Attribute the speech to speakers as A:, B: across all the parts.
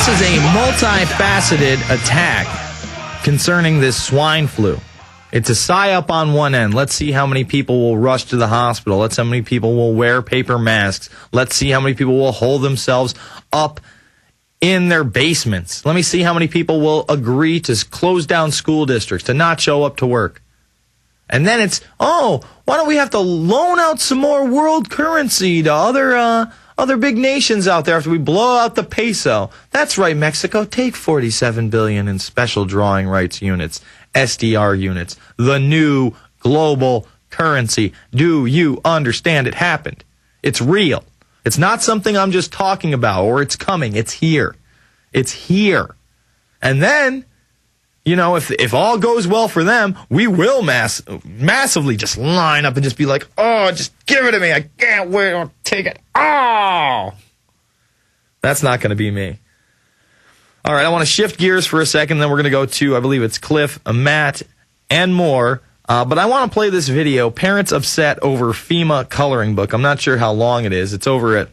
A: This is a multifaceted attack concerning this swine flu. It's a psyop on one end. Let's see how many people will rush to the hospital. Let's see how many people will wear paper masks. Let's see how many people will hold themselves up in their basements. Let me see how many people will agree to close down school districts, to not show up to work. And then it's, why don't we have to loan out some more world currency to other big nations out there after we blow out the peso? That's right, Mexico. Take $47 billion in special drawing rights units, SDR units, the new global currency. Do you understand it happened? It's real. It's not something I'm just talking about or it's coming. It's here. It's here. And then, if all goes well for them, we will massively just line up and just be like, just give it to me. I can't wait. I'll take it. Oh! That's not going to be me. All right, I want to shift gears for a second, then we're going to go to, I believe it's Cliff, Matt, and more. But I want to play this video, Parents Upset Over FEMA Coloring Book. I'm not sure how long it is. It's over at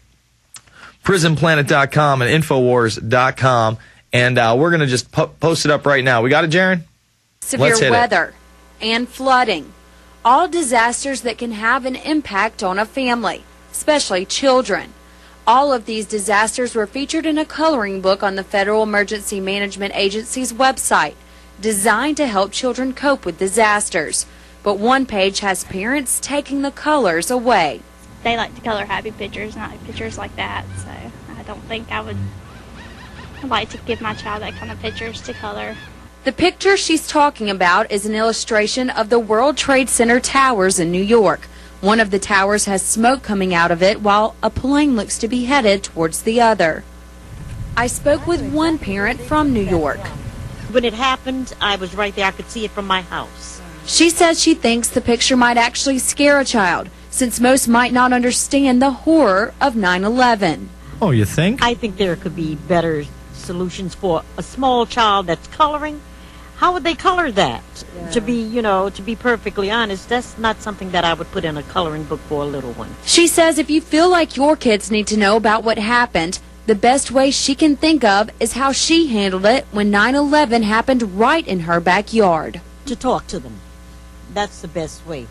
A: prisonplanet.com and infowars.com. And we're going to just post it up right now. We got it, Jaren?
B: Severe weather and flooding. All disasters that can have an impact on a family, especially children. All of these disasters were featured in a coloring book on the Federal Emergency Management Agency's website, designed to help children cope with disasters. But one page has parents taking the colors away.
C: They like to color happy pictures, not pictures like that, so I don't think I would like to give my child that kind of pictures to color.
B: The picture she's talking about is an illustration of the World Trade Center towers in New York. One of the towers has smoke coming out of it while a plane looks to be headed towards the other. I spoke with one parent from New York.
D: When it happened, I was right there. I could see it from my house.
B: She says she thinks the picture might actually scare a child, since most might not understand the horror of 9/11.
A: Oh, you think?
D: I think there could be better solutions for a small child that's coloring. How would they color that? Yeah. To be perfectly honest, that's not something that I would put in a coloring book for a little one.
B: She says if you feel like your kids need to know about what happened, the best way she can think of is how she handled it when 9/11 happened right in her backyard.
D: To talk to them. That's the best way,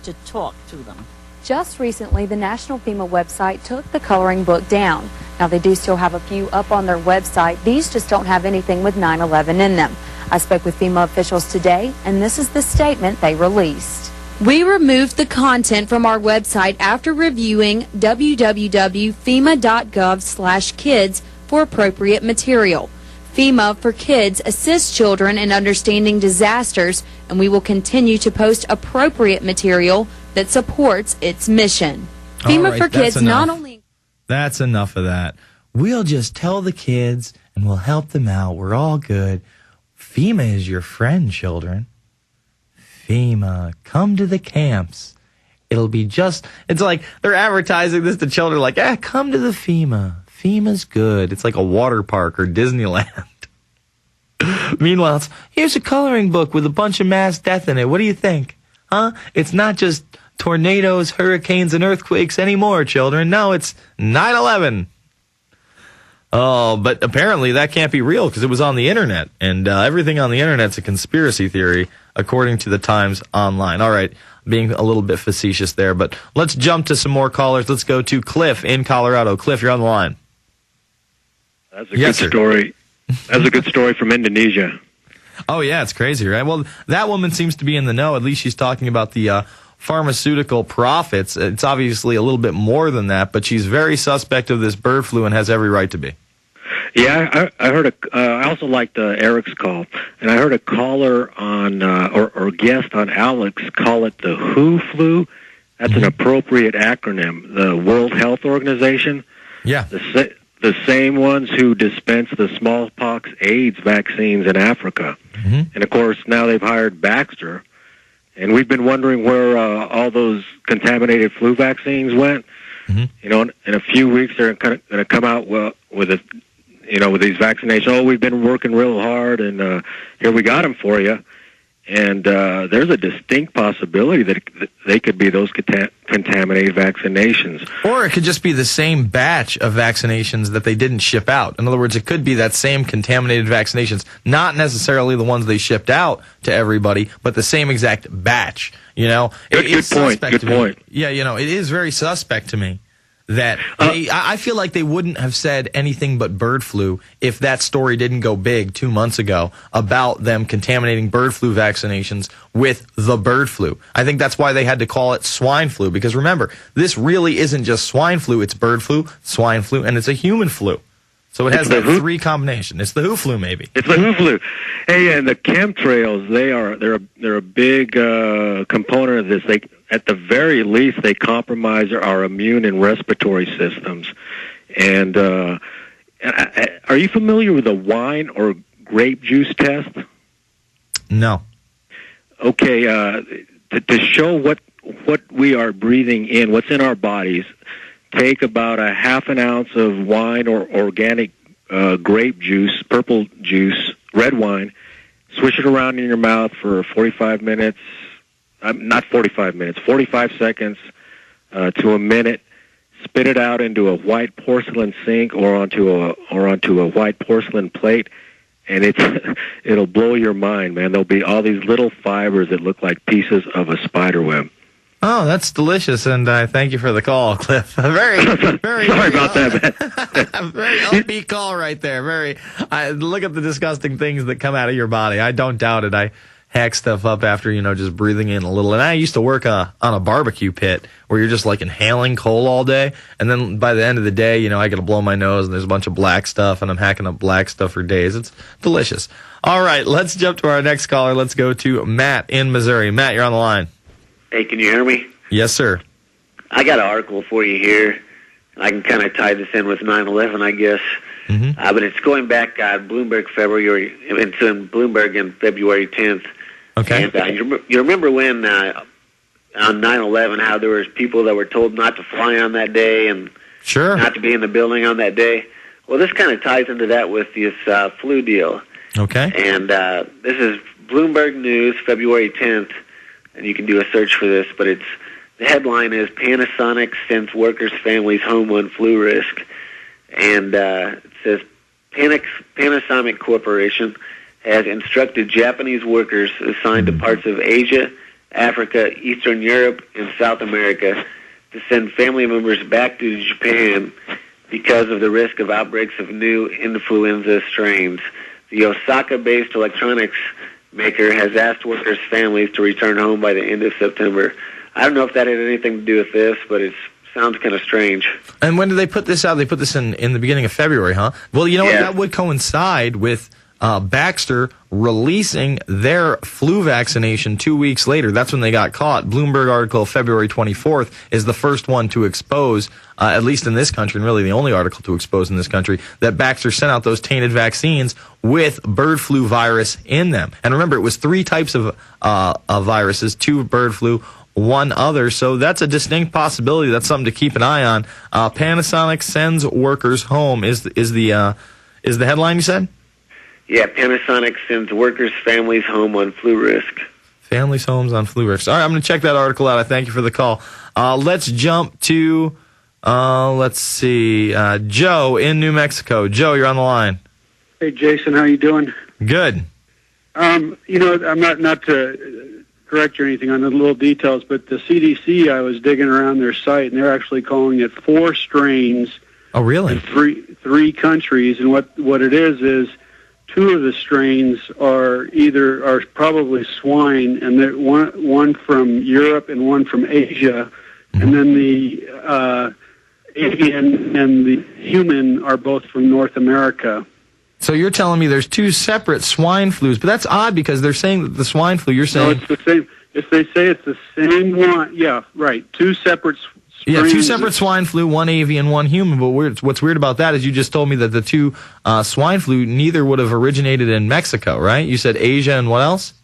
D: to talk to them.
B: Just recently, the National FEMA website took the coloring book down. Now, they do still have a few up on their website. These just don't have anything with 9/11 in them. I spoke with FEMA officials today, and this is the statement they released. We removed the content from our website after reviewing www.fema.gov/kids for appropriate material. FEMA for Kids assists children in understanding disasters, and we will continue to post appropriate material that supports its mission. FEMA for Kids not only...
A: That's enough of that. We'll just tell the kids, and we'll help them out. We're all good. FEMA is your friend, children. FEMA, come to the camps. It'll be just... It's like they're advertising this to children like, come to the FEMA. FEMA's good. It's like a water park or Disneyland. Meanwhile, here's a coloring book with a bunch of mass death in it. What do you think? Huh? It's not just tornadoes, hurricanes, and earthquakes anymore, children. No, it's 9/11. Oh, but apparently that can't be real because it was on the internet, and everything on the internet's a conspiracy theory, according to the Times Online. All right, being a little bit facetious there, but let's jump to some more callers. Let's go to Cliff in Colorado. Cliff, you're on the line.
E: That's a good story. That's a good story from Indonesia.
A: Oh, yeah, it's crazy, right? Well, that woman seems to be in the know. At least she's talking about the pharmaceutical profits. It's obviously a little bit more than that, but she's very suspect of this bird flu and has every right to be.
E: Yeah, I heard I also liked Eric's call, and I heard a caller on or guest on Alex call it the WHO flu. That's an appropriate acronym. The World Health Organization.
A: Yeah.
E: The same ones who dispense the smallpox AIDS vaccines in Africa. And, of course, now they've hired Baxter. And we've been wondering where all those contaminated flu vaccines went. You know, in a few weeks they're going to come out with these vaccinations. Oh, we've been working real hard, and here we got them for you. And there's a distinct possibility that they could be those contaminated vaccinations.
A: Or it could just be the same batch of vaccinations that they didn't ship out. In other words, it could be that same contaminated vaccinations, not necessarily the ones they shipped out to everybody, but the same exact batch. You know,
E: good point. Good point.
A: Yeah, you know, it is very suspect to me that I feel like they wouldn't have said anything but bird flu if that story didn't go big 2 months ago about them contaminating bird flu vaccinations with the bird flu. I think that's why they had to call it swine flu, because remember, this really isn't just swine flu, it's bird flu, swine flu, and it's a human flu. So it has that three combination. It's the WHO flu, maybe.
E: It's the WHO flu. Hey, and the chemtrails, they're a big component of this. At the very least, they compromise our immune and respiratory systems. And are you familiar with the wine or grape juice test?
A: No.
E: Okay, to show what we are breathing in, what's in our bodies, take about a half an ounce of wine or organic grape juice, purple juice, red wine, swish it around in your mouth for 45 minutes, not 45 minutes, 45 seconds to a minute, spit it out into a white porcelain sink or onto a white porcelain plate, and it'll blow your mind, man. There'll be all these little fibers that look like pieces of a spider web.
A: Oh, that's delicious, and I thank you for the call, Cliff. Very
E: sorry about that, man.
A: Very upbeat call right there. Look at the disgusting things that come out of your body. I don't doubt it. I hack stuff up after, just breathing in a little. And I used to work on a barbecue pit where you're just like inhaling coal all day, and then by the end of the day, I got to blow my nose, and there's a bunch of black stuff, and I'm hacking up black stuff for days. It's delicious. All right, let's jump to our next caller. Let's go to Matt in Missouri. Matt, you're on the line.
F: Hey, can you hear me?
A: Yes, sir.
F: I got an article for you here. I can kind of tie this in with 9/11, I guess. Mm-hmm. But it's going back Bloomberg in February 10th.
A: Okay.
F: And you remember when on 9/11 how there was people that were told not to fly on that day and
A: sure
F: not to be in the building on that day? Well, this kind of ties into that with this flu deal.
A: Okay.
F: And this is Bloomberg News, February 10th. And you can do a search for this, but the headline is Panasonic Sends Workers' Families Home on Flu Risk. And it says Panasonic Corporation has instructed Japanese workers assigned to parts of Asia, Africa, Eastern Europe, and South America to send family members back to Japan because of the risk of outbreaks of new influenza strains. The Osaka-based electronics maker has asked workers' families to return home by the end of September. I don't know if that had anything to do with this, but it sounds kind of strange.
A: And when did they put this out? They put this in the beginning of February, huh? Well, you know what? That would coincide with Baxter releasing their flu vaccination 2 weeks later. That's when they got caught. Bloomberg article February 24th is the first one to expose, at least in this country, and really the only article to expose in this country, that Baxter sent out those tainted vaccines with bird flu virus in them. And remember, it was 3 types of viruses, 2 bird flu, 1 other. So that's a distinct possibility. That's something to keep an eye on. Panasonic sends workers home is the headline you said?
F: Yeah, Panasonic sends workers' families home on flu risk.
A: Families' homes on flu risk. All right, I'm going to check that article out. I thank you for the call. Let's jump to, Joe in New Mexico. Joe, you're on the line.
G: Hey, Jason, how you doing?
A: Good.
G: I'm not to correct you or anything on the little details, but the CDC, I was digging around their site, and they're actually calling it 4 strains.
A: Oh, really?
G: In three countries, and what it is 2 of the strains are probably swine, and they're one from Europe and one from Asia, and then the avian and the human are both from North America.
A: So you're telling me there's 2 separate swine flus, but that's odd because they're saying that the swine flu, you're saying...
G: No, it's the same. If they say it's the same one, yeah, right, 2 separate strains.
A: Yeah, 2 separate swine flu, 1 avian, 1 human. But what's weird about that is you just told me that the 2 swine flu, neither would have originated in Mexico, right? You said Asia and what else?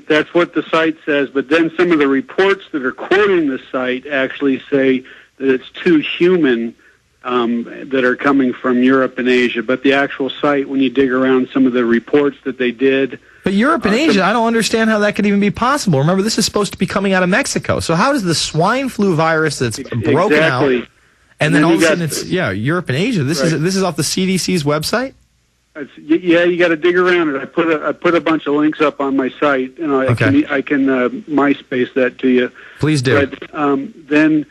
G: That's what the site says. But then some of the reports that are quoting the site actually say that it's 2 human that are coming from Europe and Asia. But the actual site, when you dig around some of the reports that they did...
A: But Europe and Asia, I don't understand how that could even be possible. Remember, this is supposed to be coming out of Mexico. So how does the swine flu virus that's broken out, and then all of a sudden it's Europe and Asia? This is off the CDC's website.
G: You got to dig around it. I put a bunch of links up on my site, and I can MySpace that to you.
A: Please do.
G: But then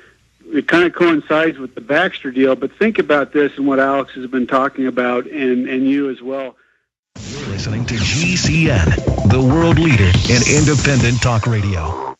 G: it kind of coincides with the Baxter deal. But think about this and what Alex has been talking about, and you as well.
H: You're listening to GCN, the world leader in independent talk radio.